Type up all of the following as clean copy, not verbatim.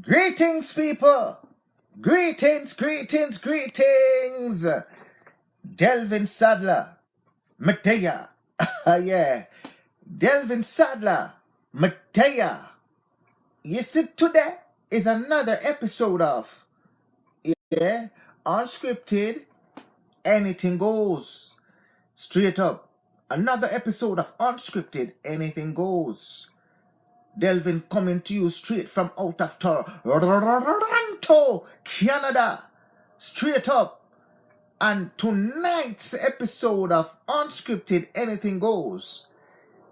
Greetings, people. Greetings, greetings, greetings. Delvin Sadler, Matea. Yeah. Delvin Sadler, Matea. You see, today is another episode of, Unscripted, Anything Goes. Straight up. Another episode of Unscripted, Anything Goes. Delvin coming to you straight from out of Toronto, Canada. Straight up. And tonight's episode of Unscripted Anything Goes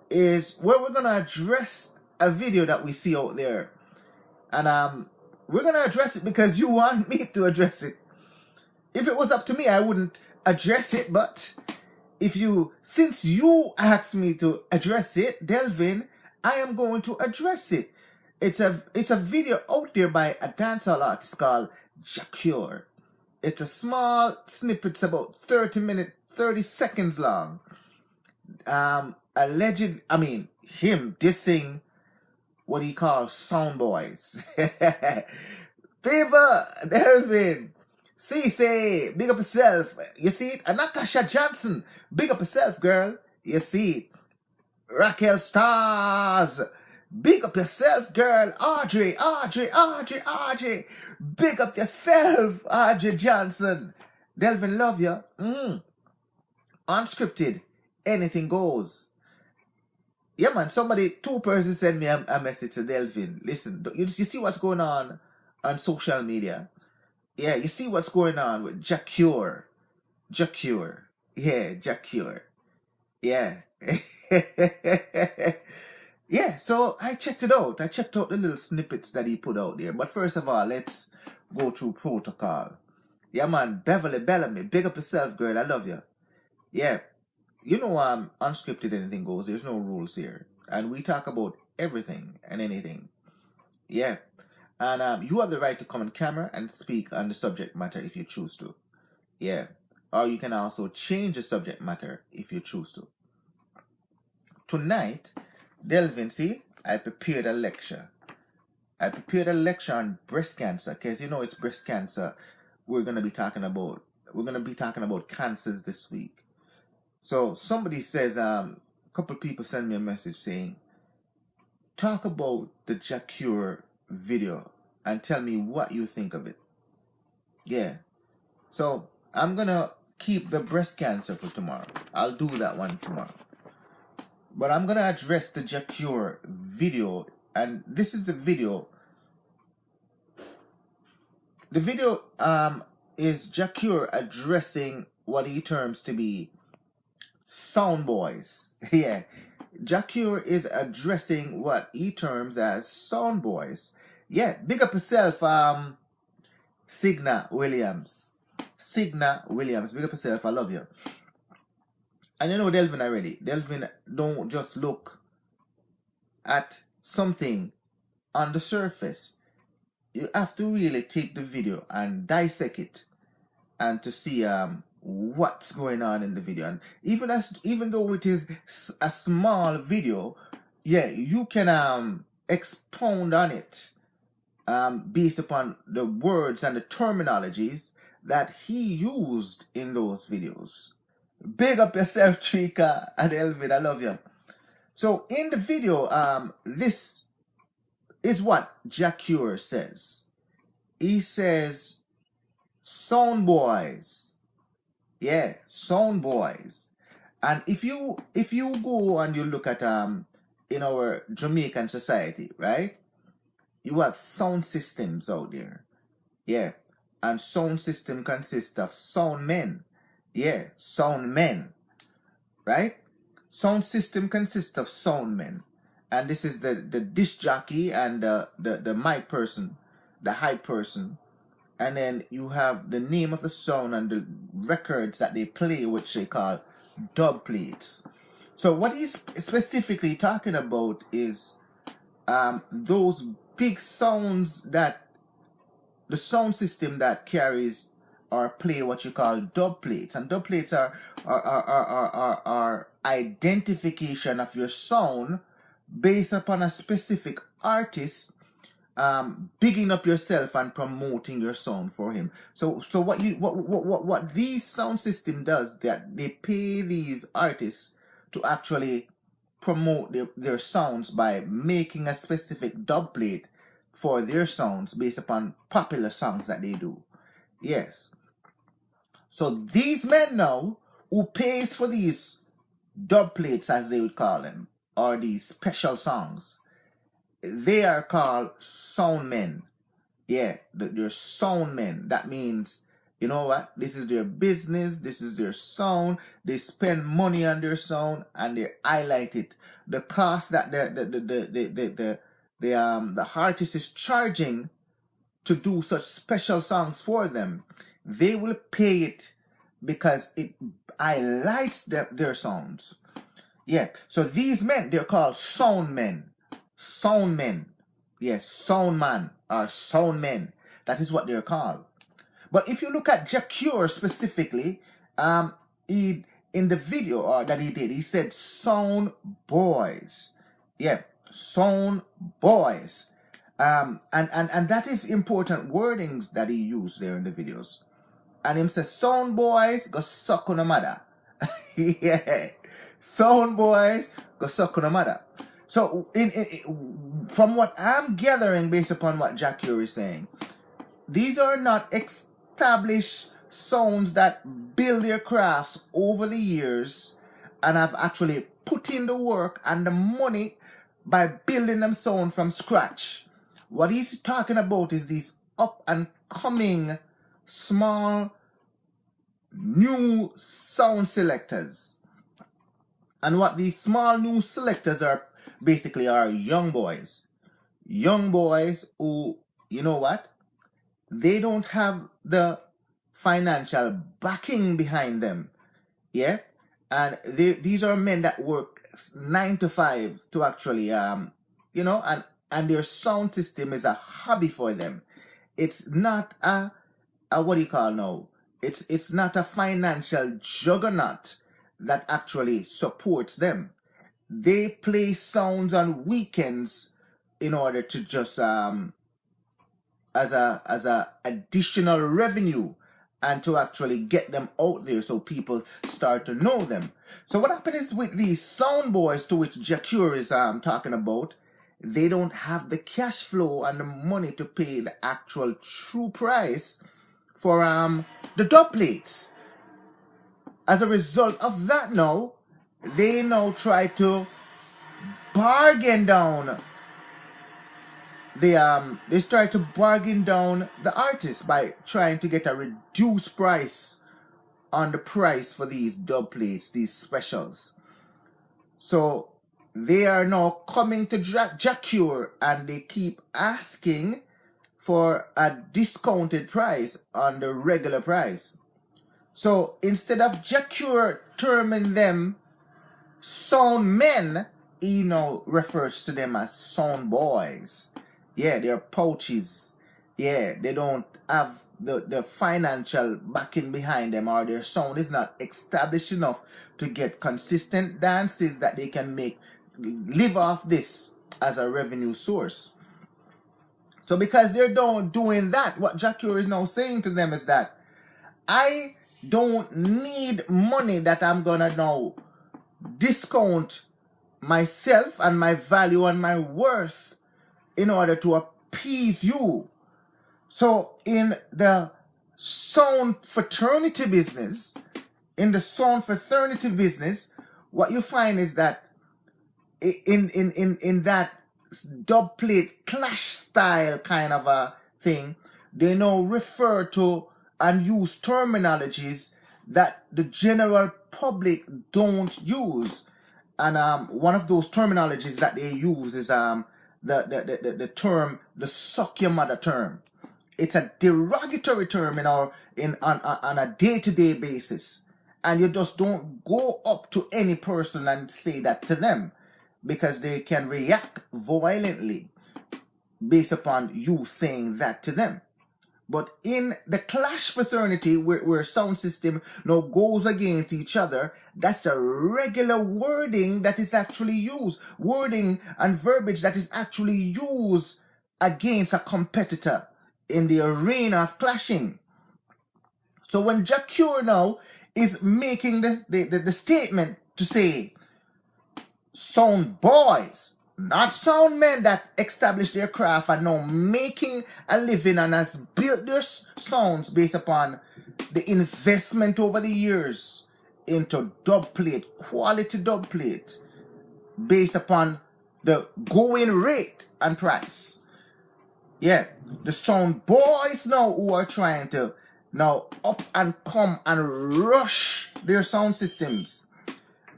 is where we're going to address a video that we see out there. And we're going to address it because you want me to address it. If it was up to me, I wouldn't address it. But since you asked me to address it, Delvin, I am going to address it. It's a video out there by a dancehall artist called JahCure. It's a small snippet. It's about 30 seconds long. Him dissing what he calls sound boys. People, Delvin, say, big up yourself. You see it? And Natasha Johnson, big up yourself, girl. You see it? Raquel Stars, big up yourself, girl. Audrey, big up yourself, Audrey Johnson. Delvin, love you. Unscripted, anything goes. Yeah, man, two persons sent me a message to Delvin. Listen, you see what's going on social media? Yeah, you see what's going on with JahCure. JahCure. Yeah, JahCure. Yeah. Yeah, so I checked it out. I checked out the little snippets that he put out there. But first of all, let's go through protocol. Yeah, man, Beverly Bellamy, big up yourself, girl. I love you. Yeah, you know, unscripted anything goes. There's no rules here. And we talk about everything and anything. Yeah. And you have the right to come on camera and speak on the subject matter if you choose to. Yeah. Or you can also change the subject matter if you choose to. Tonight, Delvin, see, I prepared a lecture. I prepared a lecture on breast cancer, because you know it's breast cancer we're going to be talking about. We're going to be talking about cancers this week. So somebody says, a couple people send me a message saying, talk about the JahCure video and tell me what you think of it. Yeah. So I'm going to keep the breast cancer for tomorrow. I'll do that one tomorrow. But I'm going to address the JahCure video. And this is the video. The video is JahCure addressing what he terms to be sound boys. Yeah. JahCure is addressing what he terms as sound boys. Yeah. Big up yourself, Signa Williams. Signa Williams. Big up yourself. I love you. And you know Delvin already. Delvin don't just look at something on the surface. You have to really take the video and dissect it and to see what's going on in the video. And even though it is a small video, yeah, you can expound on it based upon the words and the terminologies that he used in those videos. Big up yourself, Trika and Elvin. I love you. So in the video, this is what JahCure says. He says, sound boys. Yeah, sound boys. And if you go and you look at in our Jamaican society, right? You have sound systems out there. Yeah. And sound system consists of sound men. Yeah, sound men, right? Sound system consists of sound men. And this is the disc jockey and the mic person, the hype person. And then you have the name of the sound and the records that they play, which they call dub plates. So what he's specifically talking about is those big sounds that the sound system that carries or play what you call dub plates. And dub plates are identification of your sound based upon a specific artist, bigging up yourself and promoting your sound for him. So what these sound system does, that they pay these artists to actually promote their sounds by making a specific dub plate for their sounds based upon popular songs that they do. Yes. So these men now, who pays for these dub plates, as they would call them, or these special songs, they are called sound men. Yeah, they're sound men. That means, you know what? This is their business. This is their sound. They spend money on their sound and they highlight it. The cost that the artist is charging to do such special songs for them, they will pay it because it highlights their sounds. Yeah. So these men, they're called sound men. Sound men. Yes, sound man or sound men. That is what they're called. But if you look at JahCure specifically, in the video that he did, he said sound boys. Yeah, sound boys. And that is important wordings that he used there in the videos. And him says, sound boys go suck on a mother. Yeah. Sound boys go suck on a mother. So from what I'm gathering based upon what JahCure is saying, these are not established sounds that build their crafts over the years and have actually put in the work and the money by building them sound from scratch. What he's talking about is these up and coming small new sound selectors. And what these small new selectors are basically are young boys. Young boys who, you know what? They don't have the financial backing behind them. Yeah? And these are men that work 9 to 5 to actually, you know, and their sound system is a hobby for them. It's not a what do you call now? It's not a financial juggernaut that actually supports them. They play sounds on weekends in order to just as a additional revenue and to actually get them out there so people start to know them. So what happens with these sound boys to which JahCure is talking about, they don't have the cash flow and the money to pay the actual true price for the dub plates. As a result of that now, they now try to bargain down they try to bargain down the artist by trying to get a reduced price on the price for these dub plates, these specials. So they are now coming to JahCure and they keep asking for a discounted price on the regular price. So instead of JahCure terming them sound men, he now refers to them as sound boys. Yeah, they're pouches. Yeah, they don't have the financial backing behind them, or their sound is not established enough to get consistent dances that they can live off this as a revenue source. So because they're doing that, what JahCure is now saying to them is that I don't need money that I'm gonna now discount myself and my value and my worth in order to appease you. So in the sound fraternity business, what you find is that in that dub plate clash style kind of a thing, they now refer to and use terminologies that the general public don't use. And one of those terminologies that they use is the term, the suck your mother term. It's a derogatory term on a day-to-day basis. And you just don't go up to any person and say that to them, because they can react violently based upon you saying that to them. But in the Clash fraternity, where sound system now goes against each other, that's a regular wording that is actually used. Wording and verbiage that is actually used against a competitor in the arena of clashing. So when JahCure now is making the statement to say, sound boys, not sound men that established their craft and now making a living and has built their sounds based upon the investment over the years into dub plate, quality dub plate, based upon the going rate and price. Yeah, the sound boys now who are trying to now up and come and rush their sound systems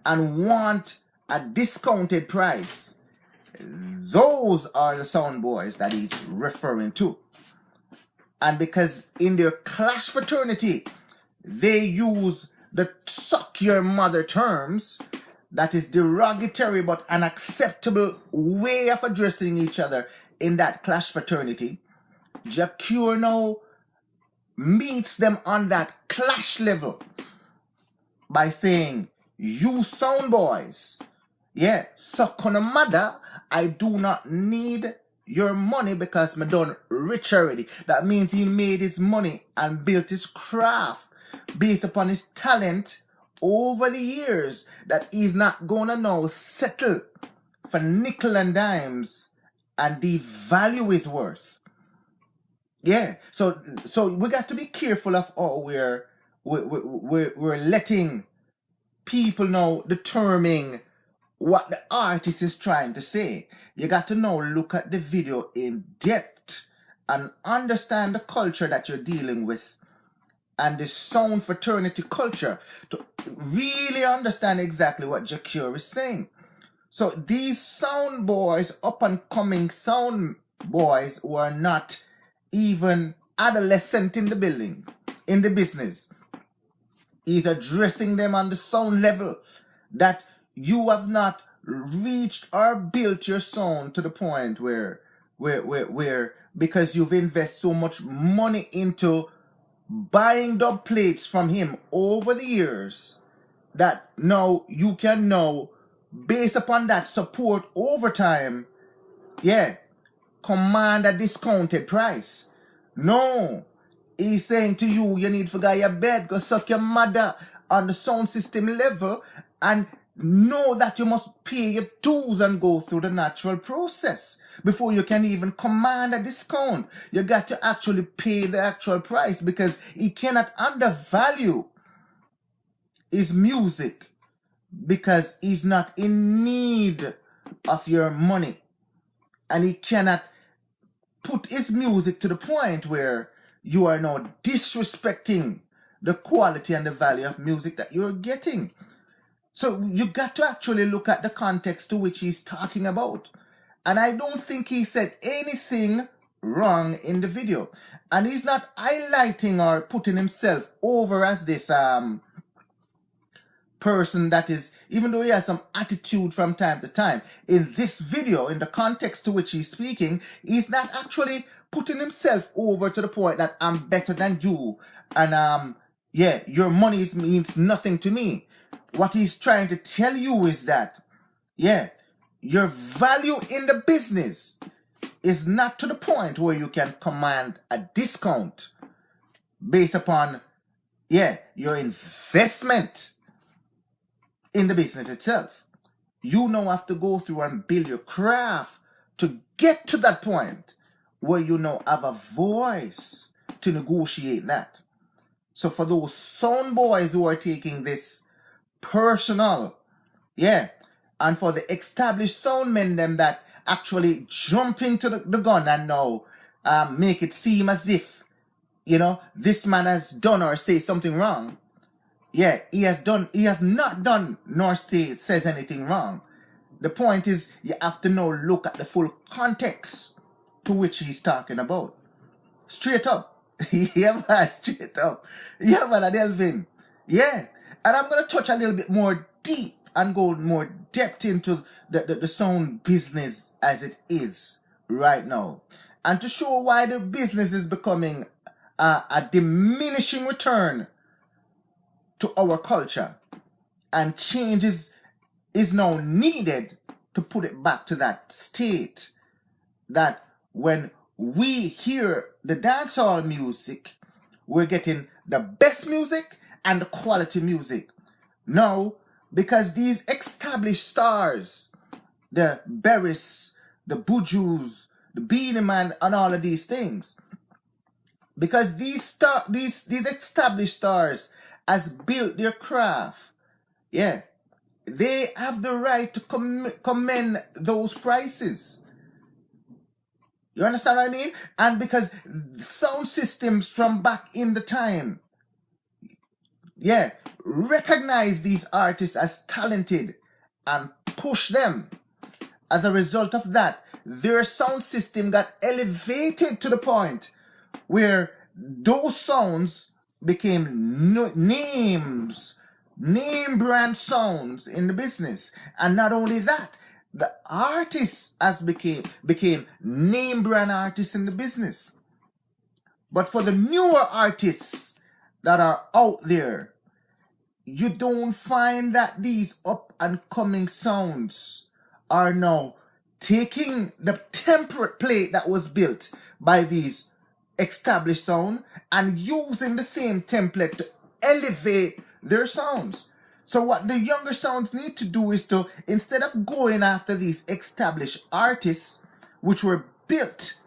and want a discounted price. Those are the sound boys that he's referring to. And because in their Clash fraternity, they use the suck your mother terms, that is derogatory but an acceptable way of addressing each other in that Clash fraternity. JahCure now meets them on that clash level by saying, you sound boys, yeah, suck on a mother, I do not need your money because I'm done rich already. That means he made his money and built his craft based upon his talent over the years, that he's not gonna now settle for nickel and dimes and devalue his worth. Yeah, so we got to be careful of how we're letting people now determine what the artist is trying to say. You got to now look at the video in depth and understand the culture that you're dealing with and the sound fraternity culture to really understand exactly what JahCure is saying. So these sound boys, up and coming sound boys who are not even adolescent in the building, in the business, is addressing them on the sound level, that you have not reached or built your sound to the point where because you've invested so much money into buying dub plates from him over the years, that now you can now, based upon that support over time, yeah, command a discounted price. No, he's saying to you, you need to go your bed, go suck your mother on the sound system level, and know that you must pay your dues and go through the natural process before you can even command a discount. You got to actually pay the actual price, because he cannot undervalue his music because he's not in need of your money, and he cannot put his music to the point where you are now disrespecting the quality and the value of music that you're getting. So you got to actually look at the context to which he's talking about. And I don't think he said anything wrong in the video. And he's not highlighting or putting himself over as this person that is, even though he has some attitude from time to time, in this video, in the context to which he's speaking, he's not actually putting himself over to the point that I'm better than you, and yeah, your money means nothing to me. What he's trying to tell you is that, yeah, your value in the business is not to the point where you can command a discount based upon, yeah, your investment in the business itself. You now have to go through and build your craft to get to that point where you now have a voice to negotiate that. So for those sound boys who are taking this personal, yeah, and for the established sound men them that actually jump into the gun and now make it seem as if, you know, this man has done or say something wrong. Yeah, he has not done nor says anything wrong. The point is, you have to now look at the full context to which he's talking about. Straight up. Yeah, man, straight up. Yeah, man, Delvin. Yeah. And I'm going to touch a little bit more deep and go more depth into the sound business as it is right now. And to show why the business is becoming a diminishing return to our culture, and change is now needed to put it back to that state that when we hear the dancehall music, we're getting the best music and the quality music. No, because these established stars, the Berris, the Bujus, the Beanie Man, and all of these things, because these established stars has built their craft, yeah, they have the right to commend those prices. You understand what I mean? And because sound systems from back in the time, yeah, recognize these artists as talented and push them. As a result of that, their sound system got elevated to the point where those sounds became name brand sounds in the business. And not only that, the artists became name brand artists in the business. But for the newer artists that are out there, you don't find that these up and coming sounds are now taking the template plate that was built by these established sound and using the same template to elevate their sounds. So what the younger sounds need to do is to, instead of going after these established artists, which were built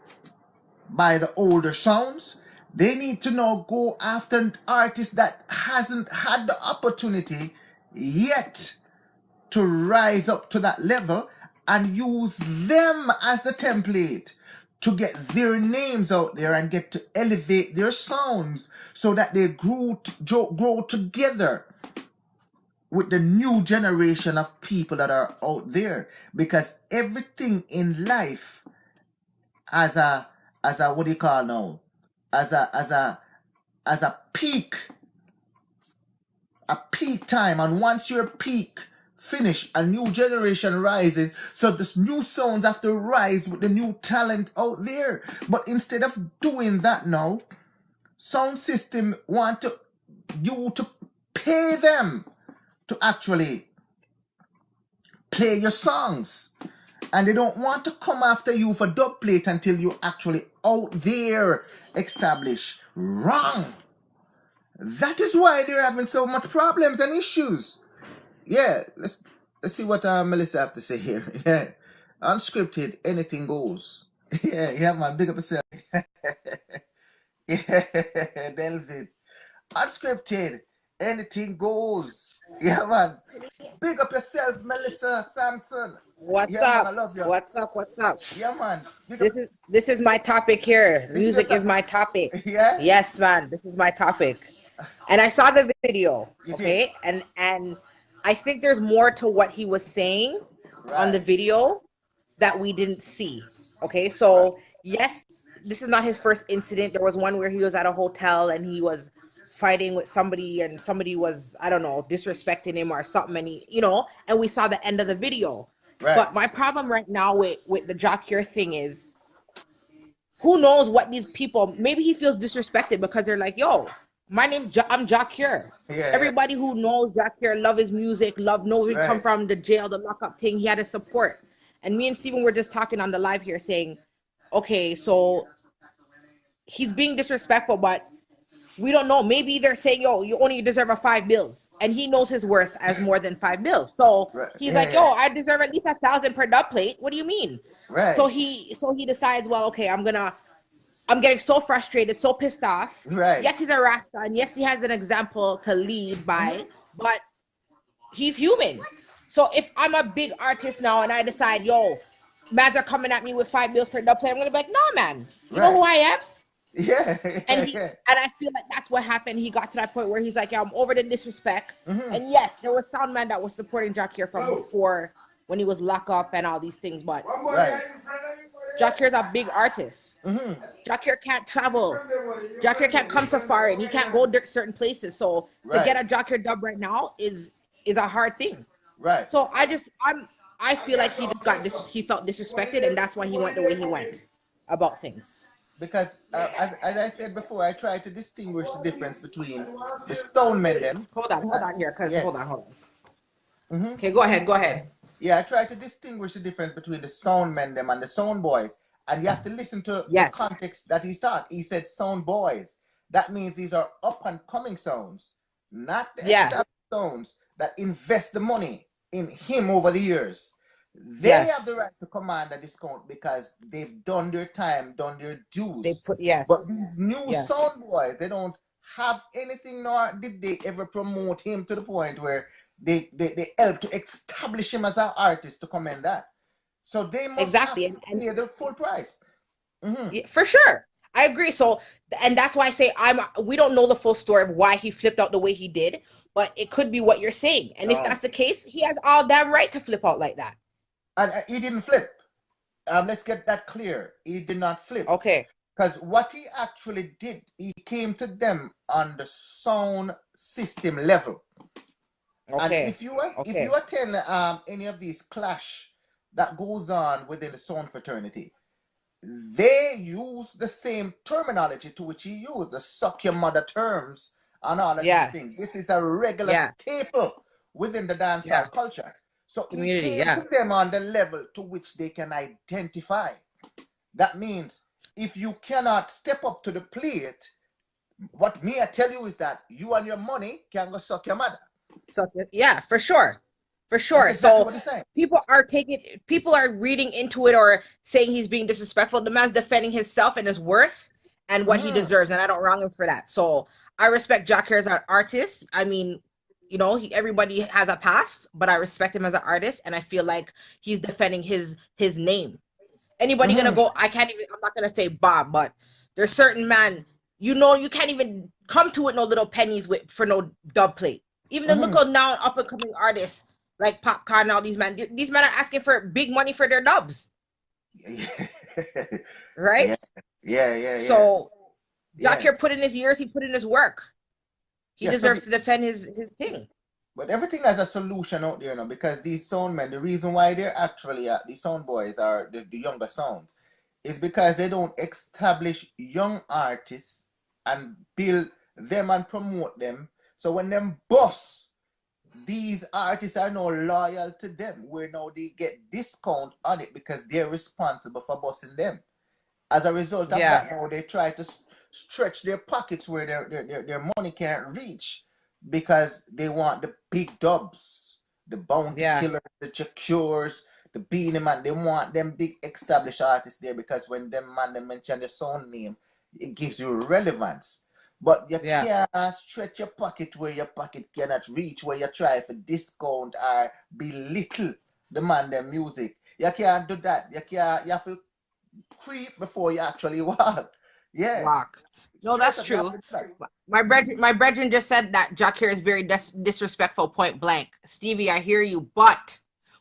by the older sounds, they need to now go after artists that hasn't had the opportunity yet to rise up to that level and use them as the template to get their names out there and get to elevate their sounds so that they grow together with the new generation of people that are out there. Because everything in life as a what do you call now? As a peak time, and once your peak finish, a new generation rises. So this new sounds have to rise with the new talent out there. But instead of doing that now, sound system want you to pay them to actually play your songs. And they don't want to come after you for dub plate until you actually out there establish. Wrong. That is why they're having so much problems and issues. Yeah, let's see what Melissa have to say here. Yeah, unscripted, anything goes. Yeah, man, big up yourself. Yeah, Delvin. Unscripted, anything goes. Yeah, man. Big up yourself, Melissa Sampson. What's Yeah, up? man, I love you. What's up? What's up? Yeah, man. This is my topic here. Music is my topic. Yeah? Yes, man. This is my topic. And I saw the video, You okay? And I think there's more to what he was saying on the video that we didn't see. Okay? So, yes, this is not his first incident. There was one where he was at a hotel and he was fighting with somebody and somebody was, I don't know, disrespecting him or something, and he, you know, and we saw the end of the video. Right. But my problem right now with the JahCure thing is, who knows what these people, maybe he feels disrespected because they're like, yo, my name's I'm JahCure. Yeah, everybody who knows JahCure love his music, knows he come from the jail, the lockup thing, he had his support. And me and Steven were just talking on the live here saying, okay, so he's being disrespectful, but we don't know. Maybe they're saying, yo, you only deserve a 5 bills. And he knows his worth as more than 5 bills. So he's like, yo, I deserve at least 1,000 per dub plate. What do you mean? Right. So he decides, well, okay, I'm getting so frustrated, so pissed off. Right. Yes, he's a Rasta, and yes, he has an example to lead by, but he's human. So if I'm a big artist now and I decide, yo, mans are coming at me with 5 bills per dub plate, I'm gonna be like, nah, man, you know who I am? Yeah. And I feel like that's what happened. He got to that point where he's like, yeah, I'm over the disrespect. And yes, there was sound man that was supporting JahCure from before when he was locked up and all these things, but JahCure's a big artist. JahCure can't travel. JahCure can't come to foreign. He can't go certain places. So to get a JahCure dub right now is a hard thing. Right. So I feel like he just he felt disrespected, and that's why he went the way he went about things. because as I said before, I try to distinguish the difference between the sound men them. Hold on here, cause Yes. hold on. Mm-hmm. Okay, go ahead. Yeah, I try to distinguish the difference between the sound men them and the sound boys. And you have to listen to the Yes, context that he's taught. He said sound boys. That means these are up and coming sounds, not the yeah, established sounds that invest the money in him over the years. They have the yes. right to command a discount because they've done their time, done their They dues. put But yes, these new yes. sound boys, they don't have anything, nor did they ever promote him to the point where they help to establish him as an artist to commend that. So they must have Exactly, to and pay the full price. Mm-hmm. yeah, for sure. I agree. So, and that's why I say we don't know the full story of why he flipped out the way he did, but it could be what you're saying. And if No. that's the case, he has all damn right to flip out like that. And he didn't flip. Let's get that clear. He did not flip. Okay. Because what he actually did, he came to them on the sound system level. And Okay. if you attend any of these clash that goes on within the sound fraternity, they use the same terminology to which he used, the suck your mother terms and all of these Yeah. things. This is a regular Yeah. staple within the Yeah. dancehall culture. So he Community. came Yeah. to them on the level to which they can identify. That means if you cannot step up to the plate, what me I tell you is that you and your money can go suck your mother. So yeah, for sure. For That's sure. exactly So what he's saying. people are reading into it or saying he's being disrespectful. The man's defending himself and his worth and what he deserves, and I don't wrong him for that. So I respect JahCure as an artist. I mean, you know, everybody has a past, but I respect him as an artist, and I feel like he's defending his name. Anybody gonna go? I'm not gonna say Bob, but there's certain man. You know, you can't even come to it no little pennies for no dub plate. Even the look now up and coming artists like Popcorn and all these men are asking for big money for their dubs, right? Yeah. So Yeah. JahCure put in his years, he put in his work. He Yeah, so deserves to defend his thing. but everything has a solution out there, because these sound men, the reason why they're actually the sound boys are the younger sound is because they don't establish young artists and build them and promote them. So when them boss, these artists are now loyal to them, where now they get discount on it because they're responsible for bossing them. As a result of Yeah, that, now they try to stretch their pockets where their money can't reach because they want the big dubs, the Bounty yeah, Killers, the JahCures, the Beanie Man. They want them big established artists there because when them man they mention their sound name, it gives you relevance. But you yeah, can't stretch your pocket where your pocket cannot reach, where you try for discount or belittle the man their music. You can't do that. You have to creep before you actually walk. Yeah, walk. No, straight that's up. You have true. to do that. My brethren just said that JahCure is very disrespectful, point blank. Stevie, I hear you, but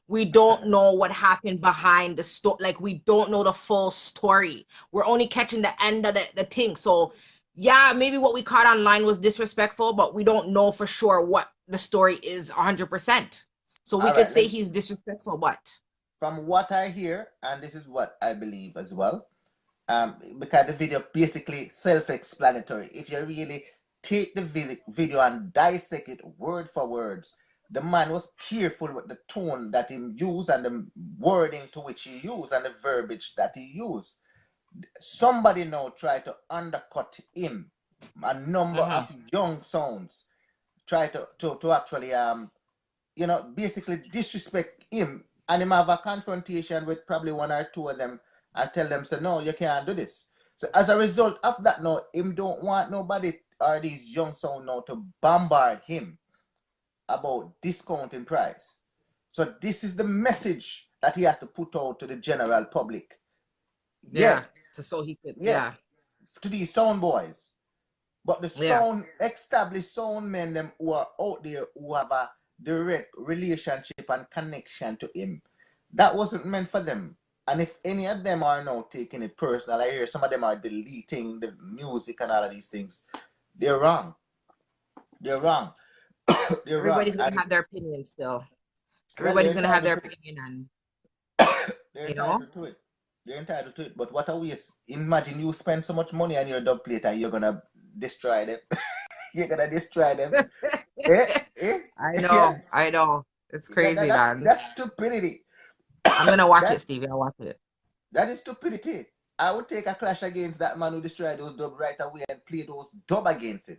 we don't know what happened behind the story. Like, we don't know the full story. We're only catching the end of the thing. So, yeah, maybe what we caught online was disrespectful, but we don't know for sure what the story is 100%. So we All could right. say he's disrespectful, but From what I hear, and this is what I believe as well, because the video basically self-explanatory. If you really take the video and dissect it word for words, the man was careful with the tone that he used and the wording to which he used and the verbiage that he used. Somebody now tried to undercut him. A number of young sounds try to actually basically disrespect him, and him have a confrontation with probably one or two of them and tell them, say, no, you can't do this. So as a result of that, now him don't want nobody or these young sound now to bombard him about discounting price. So this is the message that he has to put out to the general public. Yeah, yeah, so he could, yeah, yeah, to these sound boys. But the yeah, sound established sound men them who are out there who have a direct relationship and connection to him, that wasn't meant for them. And if any of them are now taking it personal, I hear some of them are deleting the music and all of these things. They're wrong. They're wrong. They're wrong. everybody's gonna And have their opinion still. well, they're Everybody's gonna have their entitled to it. opinion, and They're you know. entitled to it. You're entitled to it, but what a waste. Imagine you spend so much money on your dub plate and you're gonna destroy them. You're gonna destroy them. Eh? Eh? Yeah. I know. It's crazy, man. That's stupidity. I'm gonna watch it, That Stevie. I'll watch it. that is stupidity. I would take a clash against that man who destroyed those dub right away and play those dub against him.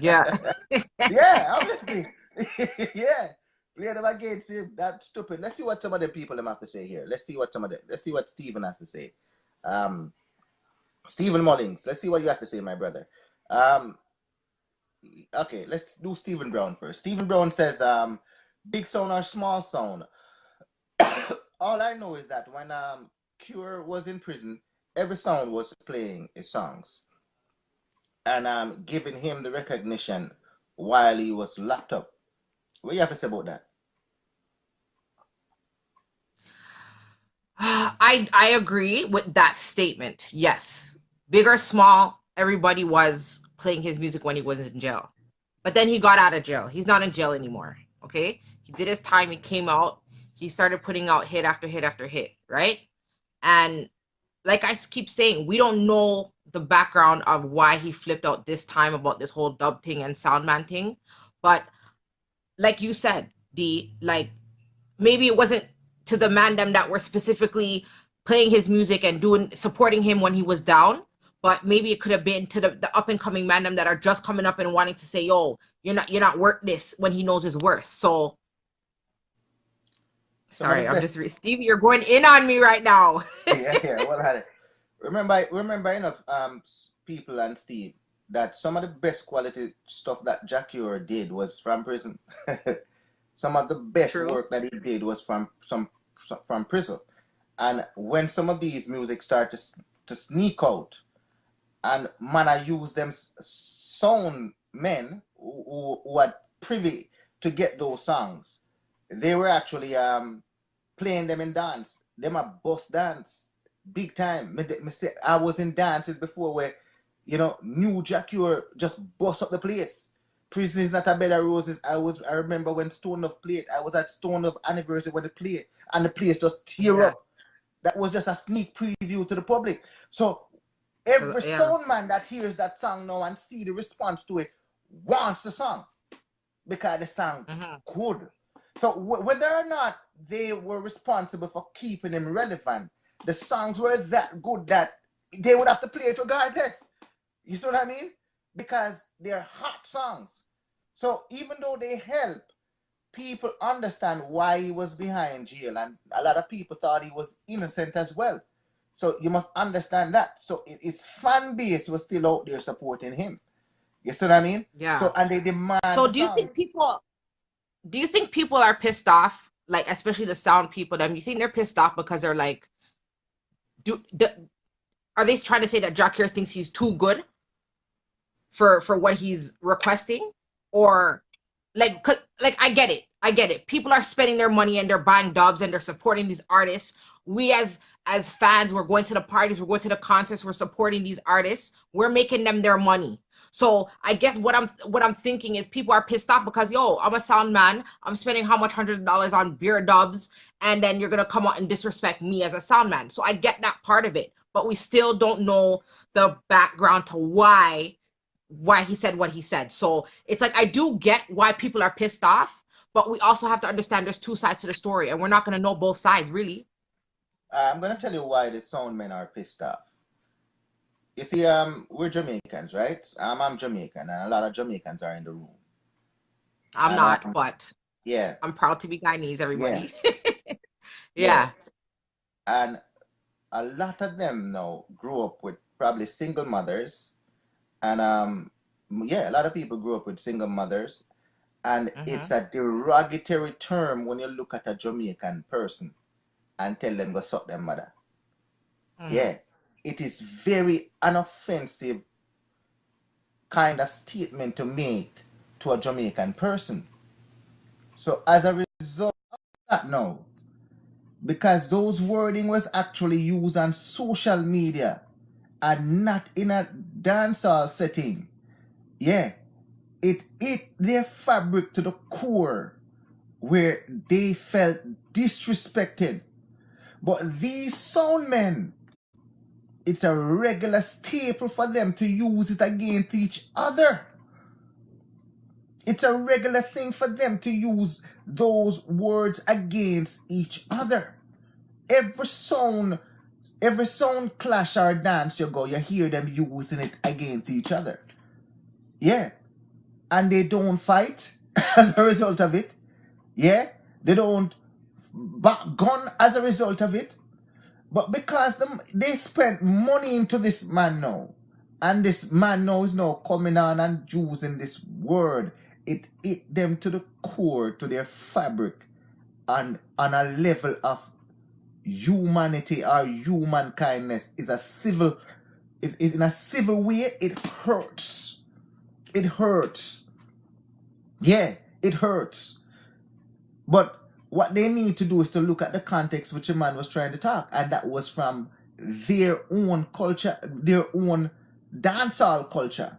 Yeah. Yeah, obviously. Yeah. Play them against him. That's stupid. Let's see what some of the people have to say here. Let's see what Stephen has to say. Stephen Mullings, let's see what you have to say, my brother. Okay, let's do Stephen Brown first. Stephen Brown says, big sound or small sound. All I know is that when Cure was in prison, every sound was playing his songs and giving him the recognition while he was locked up. What do you have to say about that? I agree with that statement. Yes. Big or small, everybody was playing his music when he was in jail. But then he got out of jail. He's not in jail anymore. Okay? He did his time. He came out. He started putting out hit after hit after hit, right? And like I keep saying, we don't know the background of why he flipped out this time about this whole dub thing and Soundman thing. But like you said, like maybe it wasn't to the mandem that were specifically playing his music and supporting him when he was down, but maybe it could have been to the up and coming mandem that are just coming up and wanting to say, yo, you're not worth this, when he knows his worth. So sorry, I'm just Stevie, you're going in on me right now. Yeah. Well, remember enough people and Steve that some of the best quality stuff that JahCure did was from prison. Some of the best work that he did was from prison. And when some of these music start to sneak out, and man, I use them sound men who are privy to get those songs, they were actually playing them in dance. Them a bus dance big time. I was in dances before where, new JahCure just bust up the place. Prison is not a bed of roses. I remember when Stone Love played. I was at Stone Love anniversary when they played, and the place just tear up. That was just a sneak preview to the public. So every sound man that hears that song now and see the response to it wants the song because the song good. So whether or not they were responsible for keeping him relevant, the songs were that good that they would have to play it regardless. You see what I mean? Because they're hot songs. So even though they help, people understand why he was behind jail, and a lot of people thought he was innocent as well. So you must understand that. So his fan base was still out there supporting him. You see what I mean? Yeah. So and they demand. So do you think people are pissed off, like especially the sound people? You think they're pissed off because they're like, are they trying to say that JahCure thinks he's too good for what he's requesting? Or like I get it. People are spending their money and they're buying dubs and they're supporting these artists. We as fans, we're going to the parties, we're going to the concerts, we're supporting these artists, we're making them their money. So I guess what I'm thinking is people are pissed off because, yo, I'm a sound man, I'm spending how much $100 on beer dubs, and then you're gonna come out and disrespect me as a sound man. So I get that part of it, but we still don't know the background to why he said what he said. So it's like, I do get why people are pissed off, but we also have to understand there's two sides to the story, and we're not going to know both sides, really. I'm going to tell you why the sound men are pissed off. You see, we're Jamaicans, right? I'm Jamaican, and a lot of Jamaicans are in the room. I'm not, but yeah, I'm proud to be Guyanese, everybody. Yeah. And a lot of them now grew up with probably single mothers. And a lot of people grew up with single mothers, and it's a derogatory term when you look at a Jamaican person and tell them go suck their mother. Yeah, it is very unoffensive kind of statement to make to a Jamaican person. So as a result of that now, because those wording was actually used on social media and not in a dancehall setting, it their fabric to the core where they felt disrespected. But these sound men, it's a regular staple for them to use it against each other. It's a regular thing for them to use those words against each other. Every sound clash or dance you go, you hear them using it against each other. Yeah. And they don't fight as a result of it. Yeah. They don't back gun as a result of it. But because they spent money into this man now, and this man now is now coming on and using this word, it hit them to the core, to their fabric, and on a level of humanity or human kindness is in a civil way. It hurts. It hurts. Yeah, it hurts. But what they need to do is to look at the context which a man was trying to talk, and that was from their own culture, their own dancehall culture,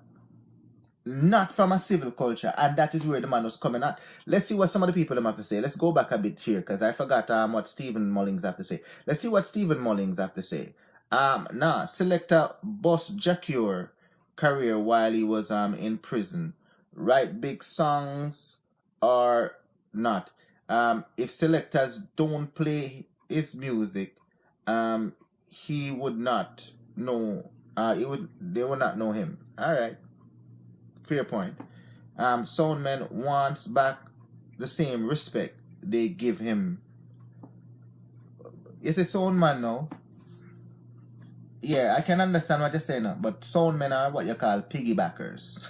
not from a civil culture. And that is where the man was coming at. Let's see what some of the people have to say. Let's go back a bit here, because I forgot what Stephen Mullings have to say. Let's see what Stephen Mullings have to say. Selector boss JahCure career while he was in prison. Write big songs or not. If selectors don't play his music, he would not know. They would not know him. All right, fair point. Soundman wants back the same respect they give him. Is it Soundman now? Yeah, I can understand what you're saying now, but Soundmen are what you call piggybackers.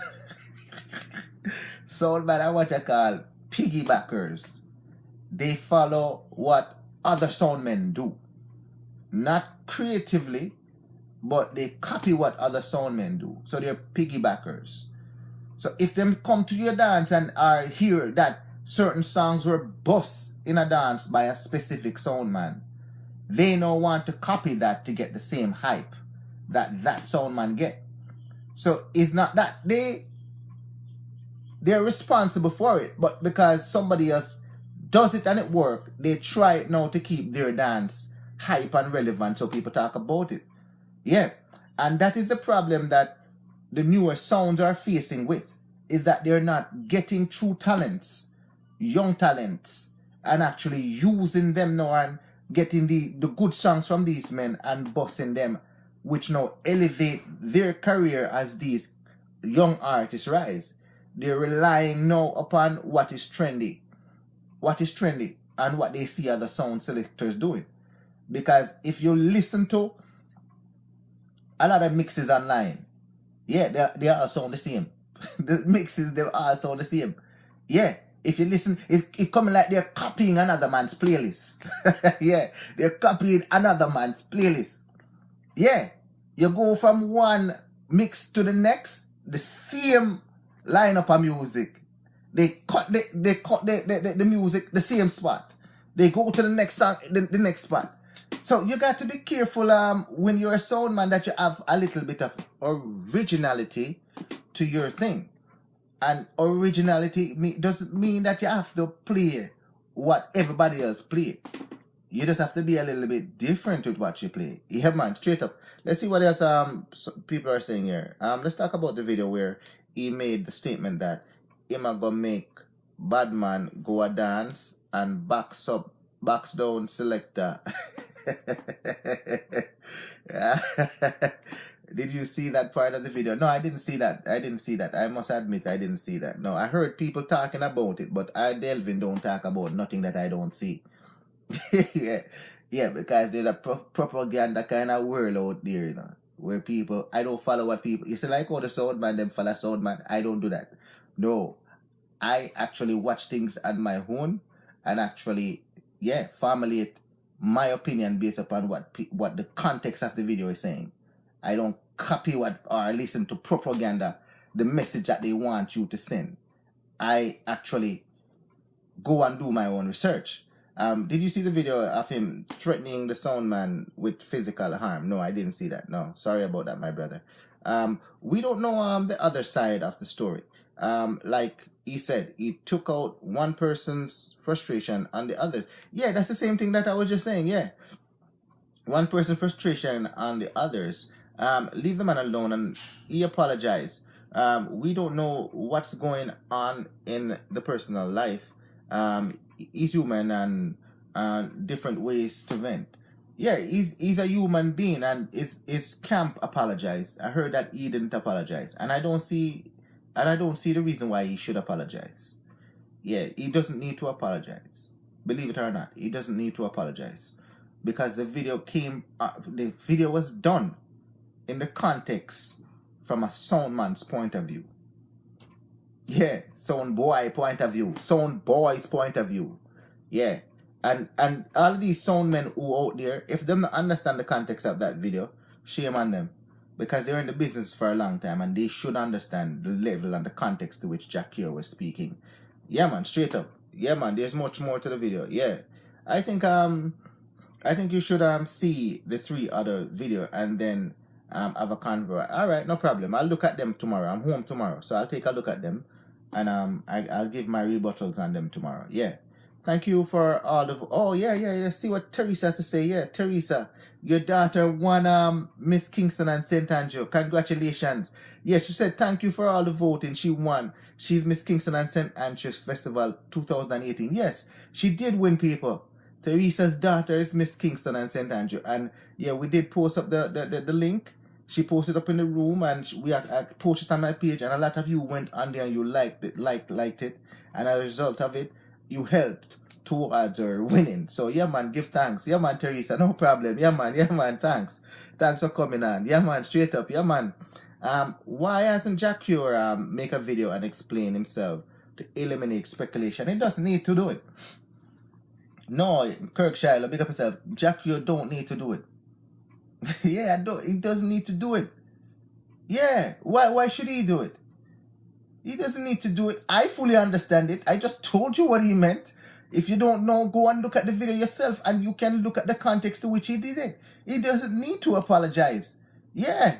Soundmen are what you call piggybackers. They follow what other soundmen do. Not creatively, but they copy what other soundmen do. So they're piggybackers. So if them come to your dance and are hear that certain songs were bust in a dance by a specific soundman, they now want to copy that to get the same hype that soundman get. So it's not that they're responsible for it, but because somebody else does it and it work, they try it now to keep their dance hype and relevant so people talk about it. Yeah. And that is the problem that the newer sounds are facing with, is that they're not getting true talents, young talents, and actually using them now and getting the good songs from these men and busting them, which now elevate their career as these young artists rise. They're relying now upon what is trendy and what they see other sound selectors doing. Because if you listen to a lot of mixes online, yeah, they all sound the same. The mixes, they all sound the same. Yeah, if you listen, it's coming like they're copying another man's playlist. Yeah, they're copying another man's playlist. Yeah, you go from one mix to the next, the same lineup of music. They cut the music the same spot. They go to the next song, the next spot. So you got to be careful when you're a sound man that you have a little bit of originality to your thing. And originality doesn't mean that you have to play what everybody else play. You just have to be a little bit different with what you play. Yeah, man, straight up. Let's see what else people are saying here. Let's talk about the video where he made the statement that him a go make bad man go a dance and backs down selector. Did you see that part of the video? No, I didn't see that. I must admit I didn't see that. No, I heard people talking about it, but I, Delvin, don't talk about nothing that I don't see. Yeah, because there's a propaganda kind of world out there, you know, where people, I don't follow what people, you see, like all the sound man, them follow sound man. I don't do that. No, I actually watch things on my own and actually, yeah, formulate my opinion based upon what the context of the video is saying. I don't copy what or listen to propaganda, the message that they want you to send. I actually go and do my own research. Did you see the video of him threatening the sound man with physical harm? No, I didn't see that. No, sorry about that, my brother. We don't know the other side of the story. Like he said, he took out one person's frustration on the other. Yeah, that's the same thing that I was just saying. Yeah, one person frustration on the others. Leave the man alone, and he apologized. We don't know what's going on in the personal life. He's human, and different ways to vent. Yeah, he's a human being, and his camp apologized. I heard that he didn't apologize, and I don't see the reason why he should apologize. Yeah, he doesn't need to apologize. Believe it or not, he doesn't need to apologize, because the video was done in the context from a sound man's point of view. Yeah, sound boy point of view, sound boy's point of view. Yeah, and all of these sound men who out there, if them not understand the context of that video, shame on them, because they're in the business for a long time, and they should understand the level and the context to which JahCure was speaking. Yeah, man, straight up. Yeah, man, there's much more to the video. Yeah, I think you should see the 3 other video and then have a convo. All right, no problem. I'll look at them tomorrow. I'm home tomorrow, so I'll take a look at them, and I'll give my rebuttals on them tomorrow. Yeah. Thank you for all of. Oh yeah. Let's see what Teresa has to say. Yeah, Teresa, your daughter won Miss Kingston and St. Andrew. Congratulations. Yeah, she said thank you for all the voting. She won. She's Miss Kingston and St. Andrews Festival 2018. Yes, she did win, people. Teresa's daughter is Miss Kingston and St. Andrew, and yeah, we did post up the link. She posted up in the room, and I posted it on my page, and a lot of you went on there and you liked it, and as a result of it, you helped towards her winning. So yeah, man, give thanks. Yeah, man, Teresa, no problem. Yeah, man, thanks for coming on. Yeah, man, straight up. Yeah, man. Why hasn't JahCure make a video and explain himself to eliminate speculation? He doesn't need to do it. No, Kirkshire, big up yourself. JahCure don't need to do it. Yeah, he doesn't need to do it. Yeah, why should he do it? He doesn't need to do it. I fully understand it. I just told you what he meant. If you don't know, go and look at the video yourself, and you can look at the context to which he did it. He doesn't need to apologize. Yeah.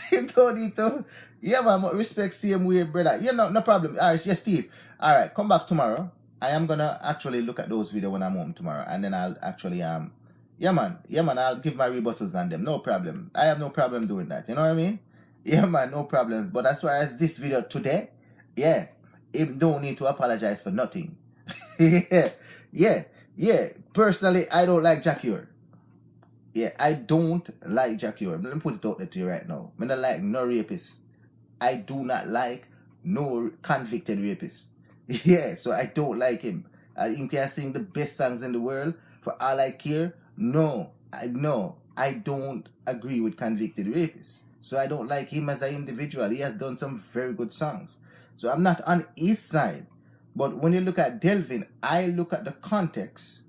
He don't need to. Yeah, man, respect same way, brother. Yeah, no problem. All right, yes, Steve. All right, come back tomorrow. I am gonna actually look at those videos when I'm home tomorrow, and then I'll actually yeah man, I'll give my rebuttals on them. No problem. I have no problem doing that. You know what I mean? Yeah, man, no problem. But as far as this video today, yeah, him don't need to apologize for nothing. Yeah. Personally, I don't like JahCure. Yeah, I don't like JahCure. Let me put it out there to you right now. I don't like no rapist. I do not like no convicted rapist. Yeah, so I don't like him. Him can sing the best songs in the world. For all I care, no, I don't agree with convicted rapists. So I don't like him as an individual. He has done some very good songs. So I'm not on his side. But when you look at Delvin, I look at the context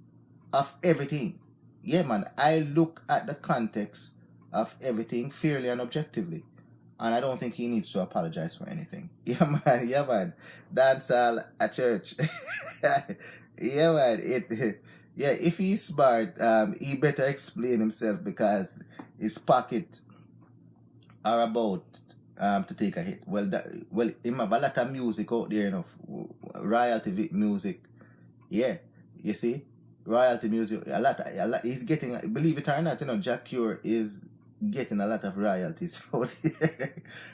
of everything. Yeah, man, I look at the context of everything fairly and objectively. And I don't think he needs to apologize for anything. Yeah, man. Dance all at church. Yeah, man. Yeah, if he's smart, he better explain himself, because his pocket are about to take a hit. Well, him have a lot of music out there, royalty music. Yeah, you see, royalty music. A lot. He's getting. Believe it or not, JahCure is getting a lot of royalties.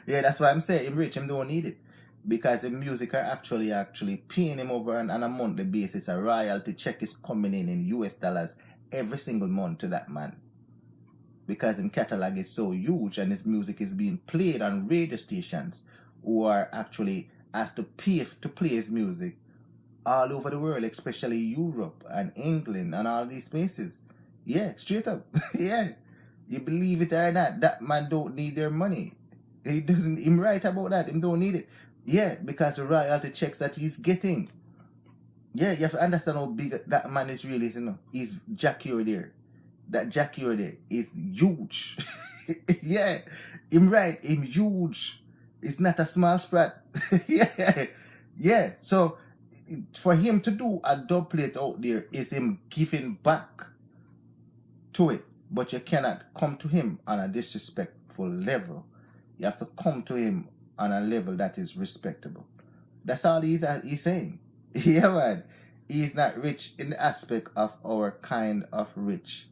Yeah, that's why I'm saying him rich. Him don't need it, because the music are actually paying him over on a monthly basis. A royalty check is coming in US dollars every single month to that man, because his catalog is so huge, and his music is being played on radio stations who are actually asked to pay to play his music all over the world, especially Europe and England and all these places. Yeah, straight up. Yeah, you believe it or not, that man don't need their money. He doesn't. Him right about that. Him don't need it. Yeah, because the royalty checks that he's getting. Yeah, you have to understand how big that man is really. He's JahCure there. That JahCure there is huge. Yeah, him right. Him huge. It's not a small sprat. Yeah. So for him to do a dub plate out there is him giving back to it. But you cannot come to him on a disrespectful level. You have to come to him on a level that is respectable. That's all he's saying. Yeah, man. He's not rich in the aspect of our kind of rich.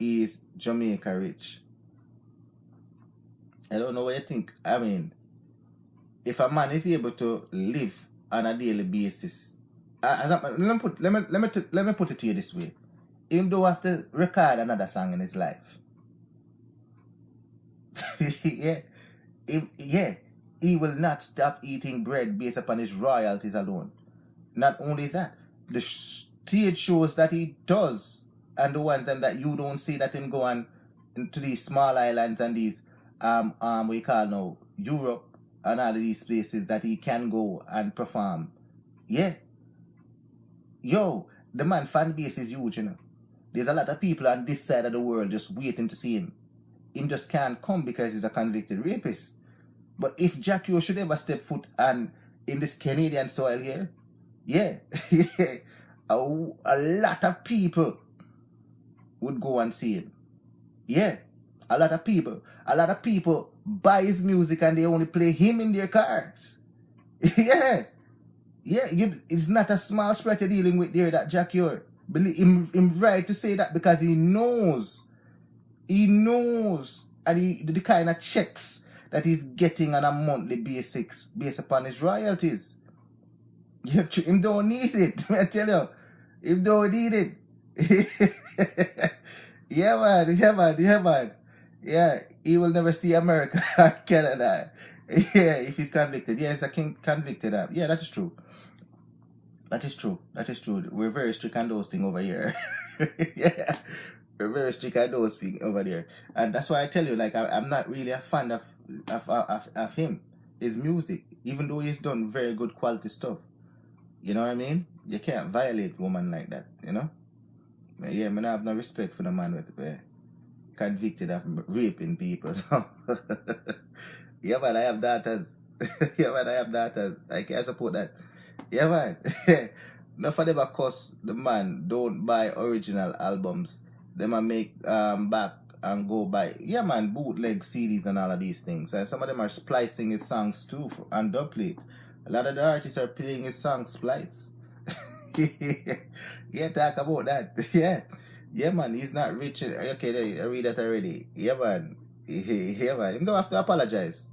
is Jamaica rich. I don't know what you think. I mean, if a man is able to live on a daily basis, let me put it to you this way. Him don't have to record another song in his life. He will not stop eating bread based upon his royalties alone. Not only that, the stage shows that he does, and the one time that you don't see that him going into these small islands and these we call now Europe and all of these places that he can go and perform. Yeah. Yo, the man fan base is huge, you know. There's a lot of people on this side of the world just waiting to see him. Him just can't come because he's a convicted rapist. But if JahCure should ever step foot in this Canadian soil here, yeah, a lot of people would go and see him. Yeah, a lot of people buy his music and they only play him in their cars. Yeah, it's not a small spread you're dealing with there, that JahCure. Believe him right to say that because he knows, and the kind of checks that he's getting on a monthly basis based upon his royalties. Him don't need it. I tell you, him don't need it. Yeah, man. Yeah, he will never see America or Canada. Yeah, if he's convicted. Yeah, he's a convicted. Yeah, that is true. That is true. We're very strict on those things over here. Yeah, we're very strict on those things over there, and that's why I tell you, like, I'm not really a fan of him, his music, even though he's done very good quality stuff. You know what I mean? You can't violate woman like that, you know? Yeah, I have no respect for the man with convicted of raping people. Yeah, man, I have daughters. I can't support that. Yeah, man. Enough of them cuss the man don't buy original albums. Them make back and go buy, yeah, man, bootleg CDs and all of these things. And some of them are splicing his songs too and dubplate. A lot of the artists are playing his songs splice. Yeah, talk about that. Yeah, man, he's not rich. Okay, I read that already. Yeah, man. Yeah, man. Him don't have to apologize.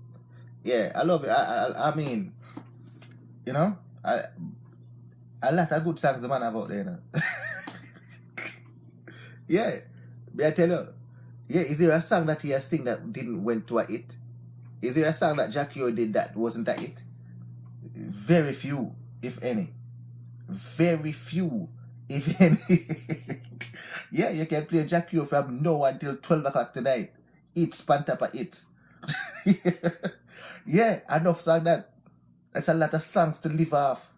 Yeah, I love it. I mean, you know, a lot of good songs the man have out there, you know. Yeah, but I tell you, yeah, is there a song that he has sing that didn't went to a hit? Is there a song that JahCure did that wasn't a hit? Very few, if any. Very few, if any. Yeah, you can play JahCure from now until 12 o'clock tonight. It's pan top of hits. Yeah, enough song that. That's a lot of songs to live off.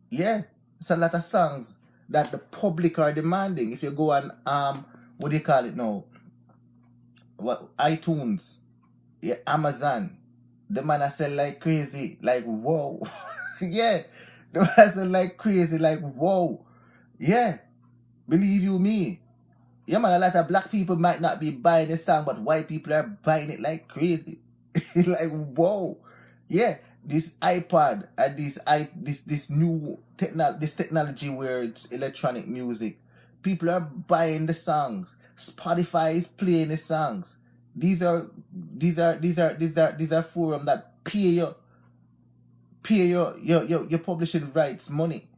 Yeah, it's a lot of songs that the public are demanding. If you go on, what do you call it now? What, iTunes, yeah, Amazon, the man I sell like crazy, like whoa. Yeah, the man I sell like crazy, like whoa. Yeah, believe you me. Yeah, man, a lot of black people might not be buying this song, but white people are buying it like crazy. Like whoa. Yeah, this iPod and this new technology where it's electronic music. People are buying the songs. Spotify is playing the songs. These are forum that pay your publishing rights money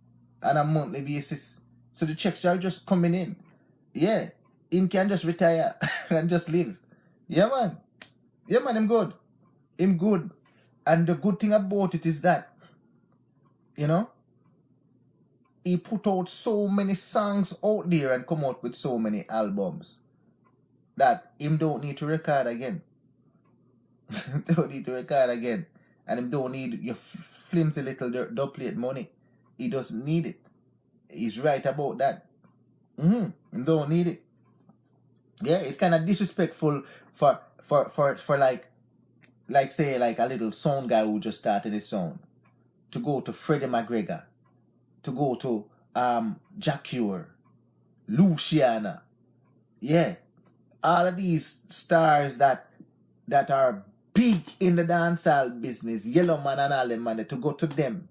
on a monthly basis. So the checks are just coming in. Yeah. Him can just retire and just live. Yeah, man. Yeah, man, him good. And the good thing about it is that, you know, he put out so many songs out there and come out with so many albums that him don't need to record again. Don't need to record again. And him don't need your flimsy little dubplate money. He doesn't need it. He's right about that. Him don't need it. Yeah, it's kind of disrespectful for like say like a little sound guy who just started his sound to go to Freddie McGregor, to go to JahCure, Luciana, yeah, all of these stars that are big in the dancehall business, Yellow Man and all them man, to go to them,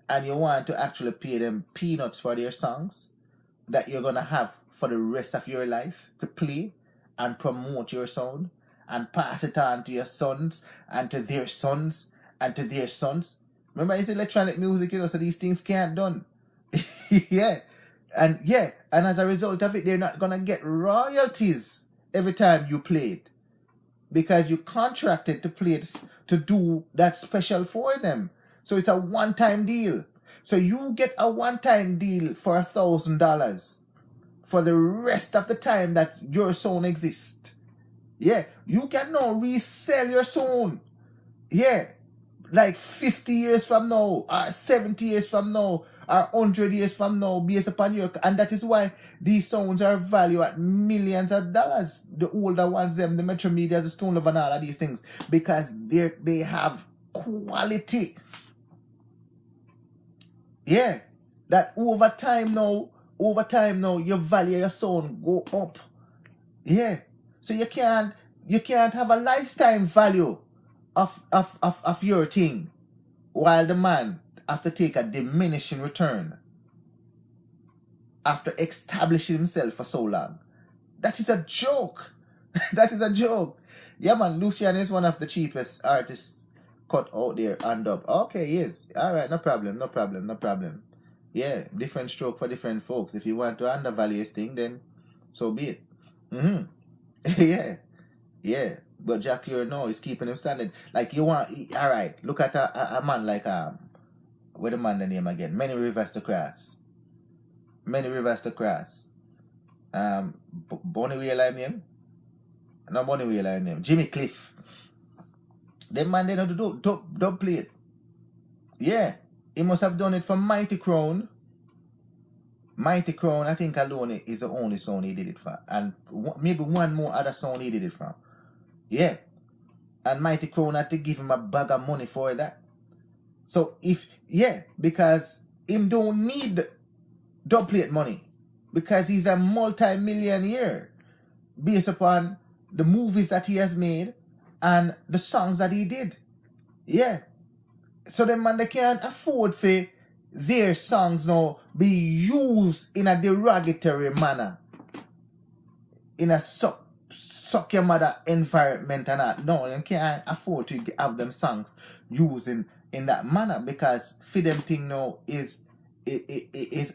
and you want to actually pay them peanuts for their songs that you're gonna have for the rest of your life to play and promote your sound and pass it on to your sons and to their sons and to their sons. Remember, it's electronic music, so these things can't done. Yeah. And as a result of it, they're not gonna get royalties every time you play it, because you contracted to play it, to do that special for them. So it's a one-time deal. So you get a one-time deal for $1,000 for the rest of the time that your song exists. Yeah, you can now resell your song. Yeah, like 50 years from now, or 70 years from now, or 100 years from now, based upon your... And that is why these songs are valued at millions of dollars. The older ones, them, the Metro Media, the Stone Love and all of these things, because they have quality. Yeah, that over time now, your value of your song go up. Yeah, so you can't have a lifetime value of your thing, while the man have to take a diminishing return after establishing himself for so long. That is a joke. That is a joke. Yeah, man, Lucian is one of the cheapest artists cut out there and up. Okay, yes. Alright, no problem. Yeah, different stroke for different folks. If you want to undervalue this thing, then so be it. Yeah. But JahCure now is keeping him standing. Like, you want... Alright, look at a man like... what the man the name again? Many Rivers to Cross. Bonnie Wheeler name? No, Bonnie Wheeler name. Jimmy Cliff. Them man, they don't play it. Yeah. He must have done it for Mighty Crown. Mighty Crown, I think alone is the only song he did it for. And maybe one more other song he did it from. Yeah. And Mighty Crown had to give him a bag of money for that. So because him don't need dubplate money, because he's a multi-millionaire based upon the movies that he has made and the songs that he did. Yeah. So them man, they can't afford for their songs now be used in a derogatory manner, in a suck your mother environment and that. No, you can't afford to have them songs used in that manner, because for them thing now is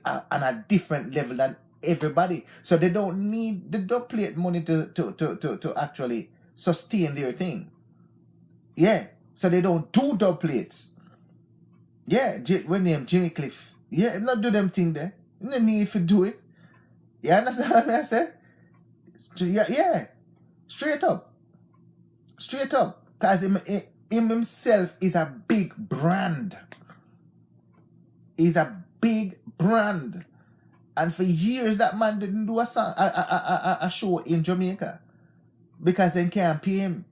on a different level than everybody. So they don't need the dubplate money to actually sustain their thing. Yeah. So they don't do dubplates. Yeah, when name Jimmy Cliff. Yeah, not do them thing there. No need to do it. You understand what I say? Yeah. Straight up. Because him himself is a big brand. He's a big brand. And for years that man didn't do a show in Jamaica, because they can't pay him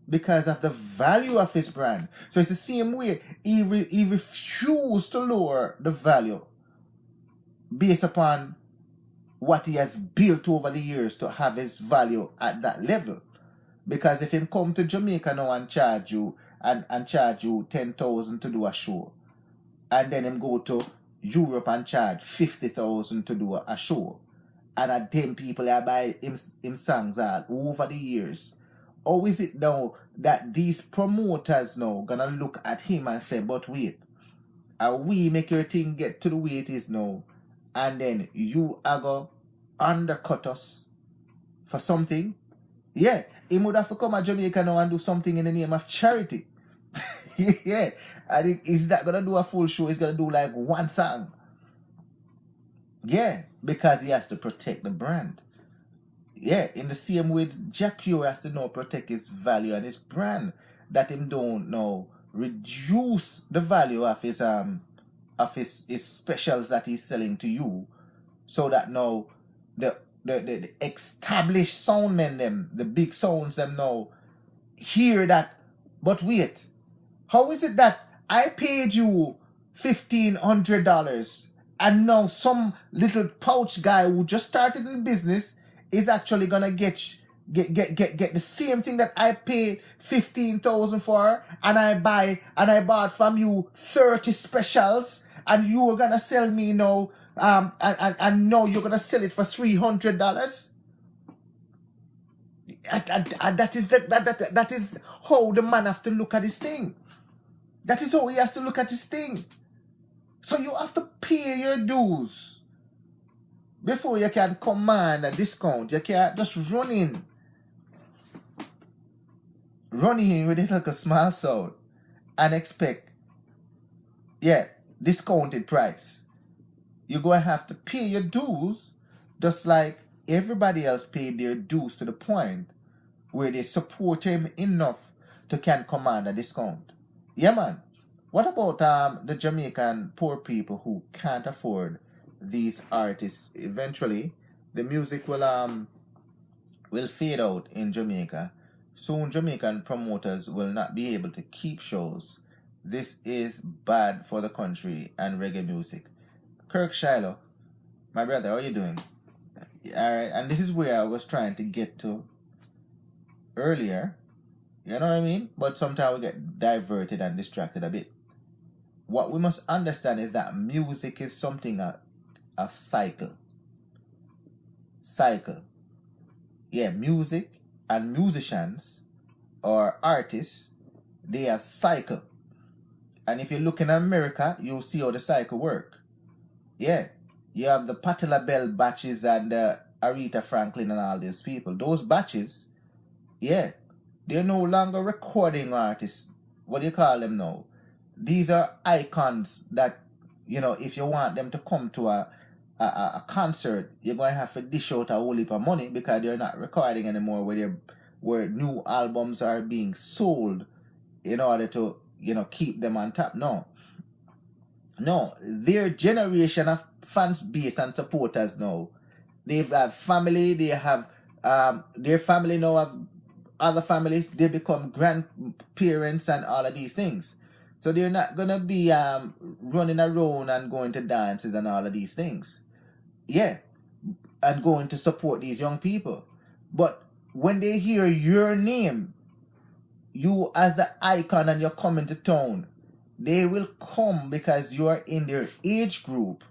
because of the value of his brand. So it's the same way. He refused to lower the value based upon what he has built over the years to have his value at that level. Because if him come to Jamaica now and charge you and charge you 10,000 to do a show, and then him go to Europe and charge 50,000 to do a show, and at them people that buy him songs all over the years, how is it now that these promoters now gonna look at him and say, but wait, we make your thing get to the way it is now, and then you are gonna undercut us for something? Yeah, he would have to come to Jamaica now and do something in the name of charity. Yeah, I think he's not gonna do a full show. He's gonna do like one song. Yeah, because he has to protect the brand. Yeah, in the same way, JahCure has to now protect his value and his brand, that him don't now reduce the value of his specials that he's selling to you, so that now the established soundmen, them, the big sounds, them now hear that. But wait, how is it that I paid you $1,500 and now some little pouch guy who just started in business is actually gonna get the same thing that I paid 15,000 for, and I bought from you 30 specials, and you are gonna sell me now and now you're gonna sell it for $300. And that is how the man have to look at his thing. That is how he has to look at his thing. So you have to pay your dues before you can command a discount. You can't just run in with a little small sound and expect, discounted price. You're going to have to pay your dues just like everybody else paid their dues, to the point where they support him enough to can command a discount. Yeah, man. What about the Jamaican poor people who can't afford these artists? Eventually, the music will fade out in Jamaica. Soon, Jamaican promoters will not be able to keep shows. This is bad for the country and reggae music. Kirk Shiloh, my brother, how are you doing? Alright, and this is where I was trying to get to earlier. You know what I mean? But sometimes we get diverted and distracted a bit. What we must understand is that music is something a cycle. Yeah, music and musicians or artists, they have cycle. And if you look in America, you'll see how the cycle work. Yeah, you have the Patti LaBelle batches and Aretha Franklin and all these people. Those batches, they're no longer recording artists. What do you call them now? These are icons that, if you want them to come to a concert, you're going to have to dish out a whole heap of money, because they're not recording anymore where new albums are being sold in order to, keep them on top. No, their generation of fans base and supporters now. They have family, they have their family now have other families, they become grandparents and all of these things. So they're not gonna be running around and going to dances and all of these things. Yeah. And going to support these young people. But when they hear your name, you as the icon, and you're coming to town, they will come because you are in their age group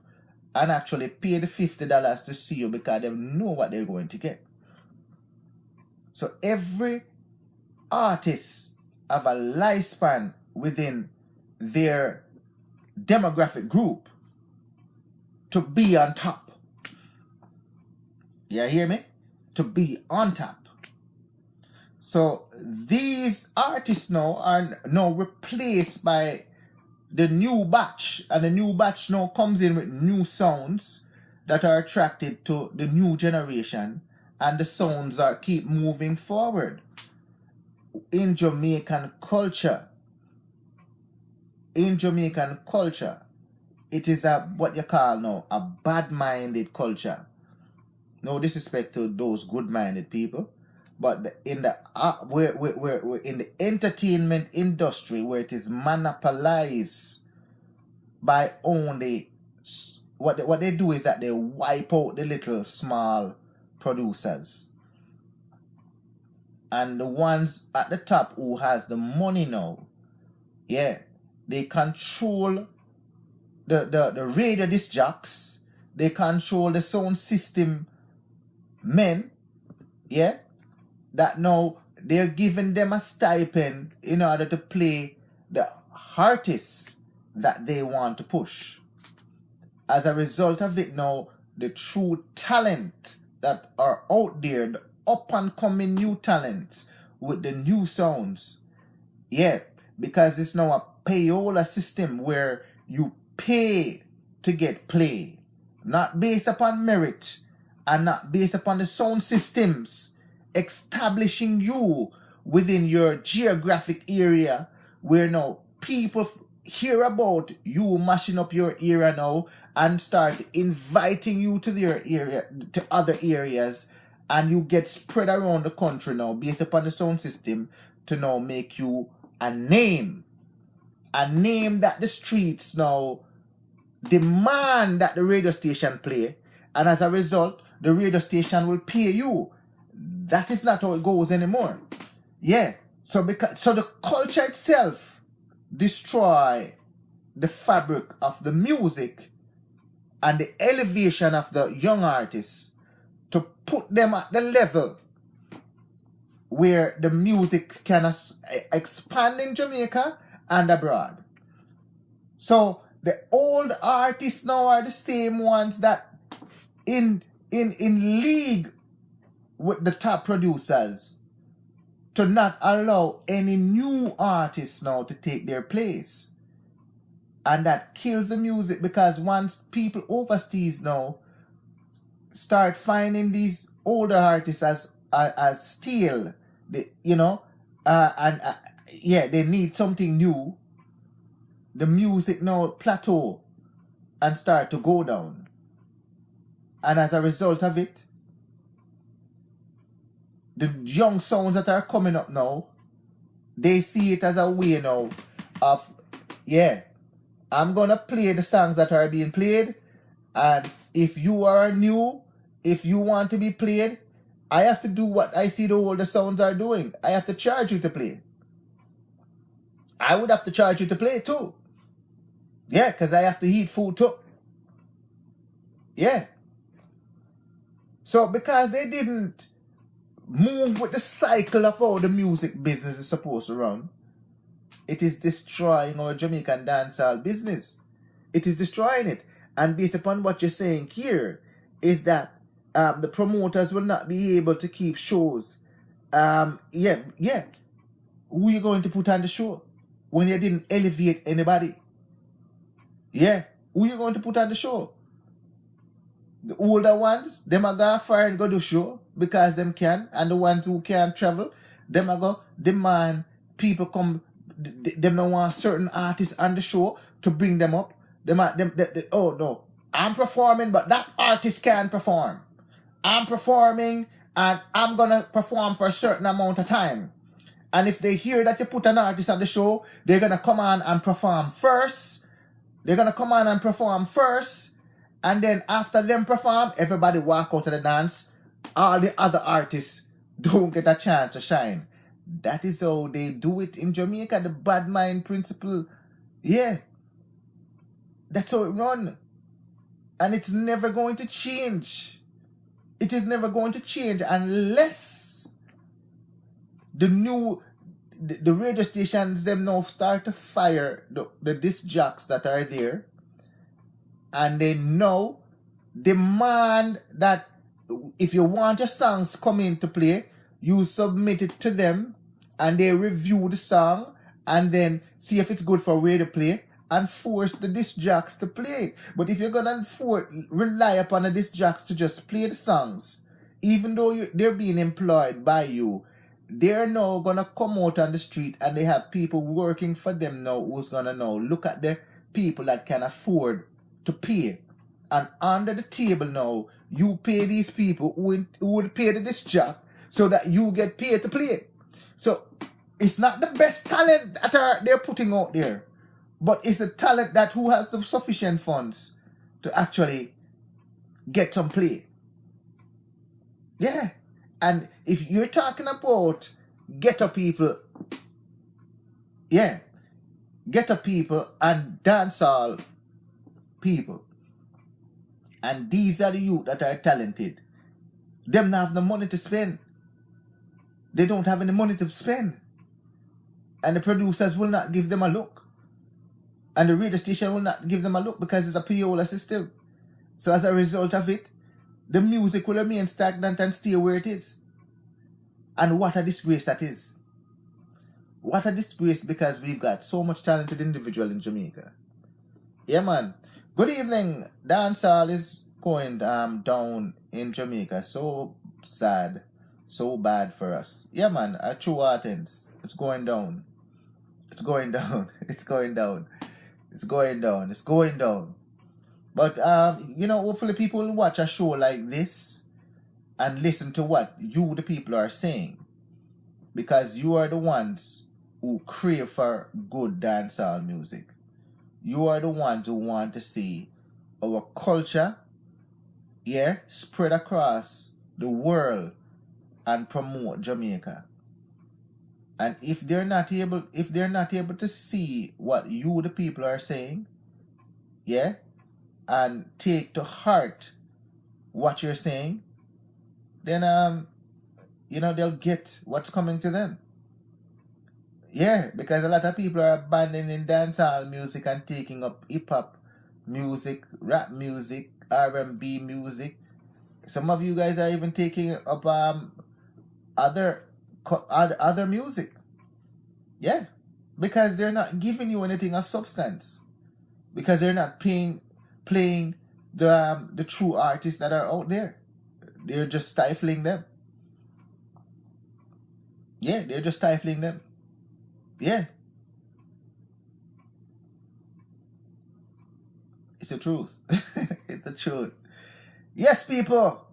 and actually pay the $50 to see you, because they know what they're going to get. So every artist have a lifespan within their demographic group to be on top. You hear me? To be on top. So these artists now are now replaced by the new batch, and the new batch now comes in with new sounds that are attracted to the new generation, and the sounds are keep moving forward. In Jamaican culture, it is what you call now a bad-minded culture. No disrespect to those good-minded people, but in the we're in the entertainment industry, where it is monopolized by only what they do is that they wipe out the little small producers, and the ones at the top who has the money now, they control the radio disc jocks, they control the sound system men, that now they're giving them a stipend in order to play the artists that they want to push. As a result of it now, the true talent that are out there, the up and coming new talents with the new sounds, because it's now a payola system where you pay to get play, not based upon merit and not based upon the sound systems establishing you within your geographic area, where now people hear about you mashing up your area now and start inviting you to their area, to other areas, and you get spread around the country now based upon the sound system to now make you a name that the streets now demand that the radio station play, and as a result the radio station will pay you. That is not how it goes anymore. So the culture itself destroy the fabric of the music and the elevation of the young artists to put them at the level where the music can expand in Jamaica and abroad. So the old artists now are the same ones that in league with the top producers to not allow any new artists now to take their place. And that kills the music, because once people overseas now start finding these older artists as stale, they need something new, the music now plateau and start to go down. And as a result of it, the young sounds that are coming up now, they see it as a way now of, I'm gonna play the songs that are being played, and if you are new, if you want to be played, I have to do what I see the older sounds are doing. I have to charge you to play. I would have to charge you to play too. Yeah, because I have to eat food too. Yeah. So because they didn't move with the cycle of how the music business is supposed to run, it is destroying our Jamaican dancehall business. It is destroying it. And based upon what you're saying here, is that the promoters will not be able to keep shows. Who are you going to put on the show when you didn't elevate anybody? Yeah, who are you going to put on the show? The older ones, them are going to fire and go to show because them can, and the ones who can't travel, them are going to demand people come. Them don't want certain artists on the show to bring them up. Oh no, I'm performing, but that artist can't perform. I'm performing, and I'm gonna perform for a certain amount of time. And if they hear that you put an artist on the show, they're gonna come on and perform first. And then after them perform, everybody walk out of the dance. All the other artists don't get a chance to shine. That is how they do it in Jamaica, the bad mind principle. Yeah. That's how it runs. And it's never going to change. It is never going to change unless the radio stations them now start to fire the disc jocks that are there. And they now demand that if you want your songs come in to play, you submit it to them, and they review the song and then see if it's good for radio play and force the disc jocks to play it. But if you're gonna rely upon the disc jocks to just play the songs, even though they're being employed by you, they're now gonna come out on the street and they have people working for them now who's gonna now look at the people that can afford to pay. And under the table now, you pay these people who would pay the disc jock so that you get paid to play it. So it's not the best talent that they're putting out there, but it's the talent that who has the sufficient funds to actually get some play. Yeah. And if you're talking about ghetto people, ghetto people and dancehall people, and these are the youth that are talented, them not have the money to spend. They don't have any money to spend. And the producers will not give them a look. And the radio station will not give them a look because it's a payola system. So as a result of it, the music will remain stagnant and stay where it is. And what a disgrace that is. What a disgrace, because we've got so much talented individual in Jamaica. Yeah, man. Good evening. Dancehall is going down in Jamaica. So sad. So bad for us. Yeah, man. True Athens. It's going down. It's going down. It's going down. It's going down. It's going down. But, hopefully people will watch a show like this and listen to what you, the people, are saying. Because you are the ones who crave for good dancehall music. You are the ones who want to see our culture, spread across the world and promote Jamaica. And if they're not able to see what you, the people, are saying, and take to heart what you're saying, then they'll get what's coming to them. Yeah, because a lot of people are abandoning dancehall music and taking up hip-hop music, rap music, R&B music. Some of you guys are even taking up other music. Yeah, because they're not giving you anything of substance. Because they're not playing the true artists that are out there. They're just stifling them. Yeah, they're just stifling them. Yeah. It's the truth. It's the truth. Yes, people.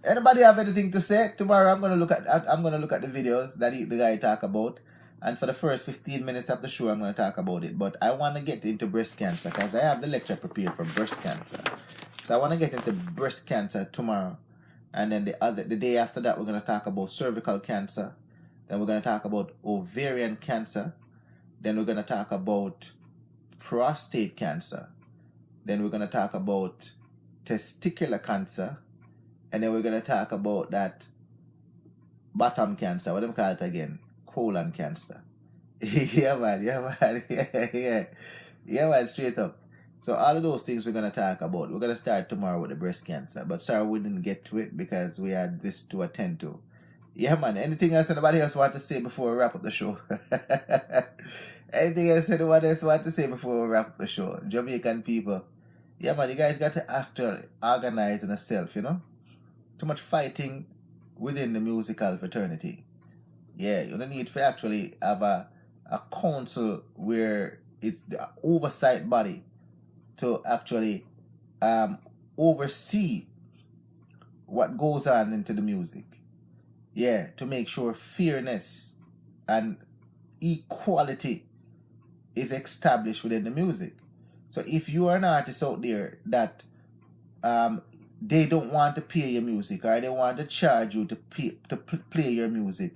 Anybody have anything to say? Tomorrow I'm gonna look at the videos that the guy talk about, and for the first 15 minutes of the show I'm gonna talk about it. But I wanna get into breast cancer because I have the lecture prepared for breast cancer. So I wanna get into breast cancer tomorrow, and then the day after that we're gonna talk about cervical cancer. Then we're gonna talk about ovarian cancer. Then we're gonna talk about prostate cancer. Then we're gonna talk about testicular cancer. And then we're going to talk about that bottom cancer. What do we call it again? Colon cancer. Yeah, man. Yeah, man, straight up. So all of those things we're going to talk about. We're going to start tomorrow with the breast cancer. But sorry we didn't get to it because we had this to attend to. Yeah, man. Anything else anybody else want to say before we wrap up the show? Anything else anyone else want to say before we wrap up the show? Jamaican people. Yeah, man. You guys got to actually organize in yourself, you know? Too much fighting within the musical fraternity. Yeah, you don't need to actually have a council where it's the oversight body to actually oversee what goes on into the music. Yeah, to make sure fairness and equality is established within the music. So if you are an artist out there that they don't want to pay your music or they want to charge you to play your music,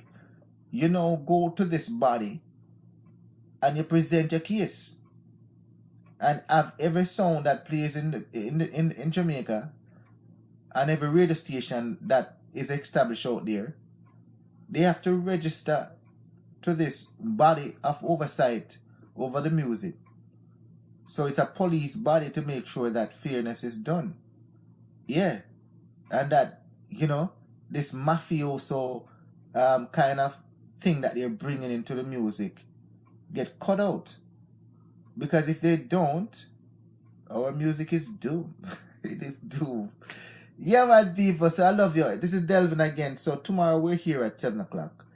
go to this body and you present your case and have every song that plays in Jamaica and every radio station that is established out there, they have to register to this body of oversight over the music. So it's a police body to make sure that fairness is done. Yeah, and that, this mafioso kind of thing that they're bringing into the music get cut out. Because if they don't, our music is doomed. It is doomed. Yeah, man, people, so I love you. This is Delvin again. So tomorrow we're here at 7 o'clock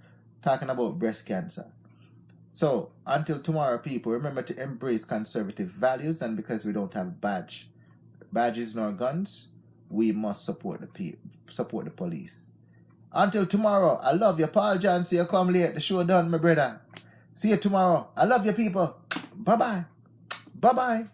talking about breast cancer. So until tomorrow, people, remember to embrace conservative values, and because we don't have badges nor guns, we must support the police. Until tomorrow, I love you. Paul John, see you come late. The show done, my brother. See you tomorrow. I love you, people. Bye-bye. Bye-bye.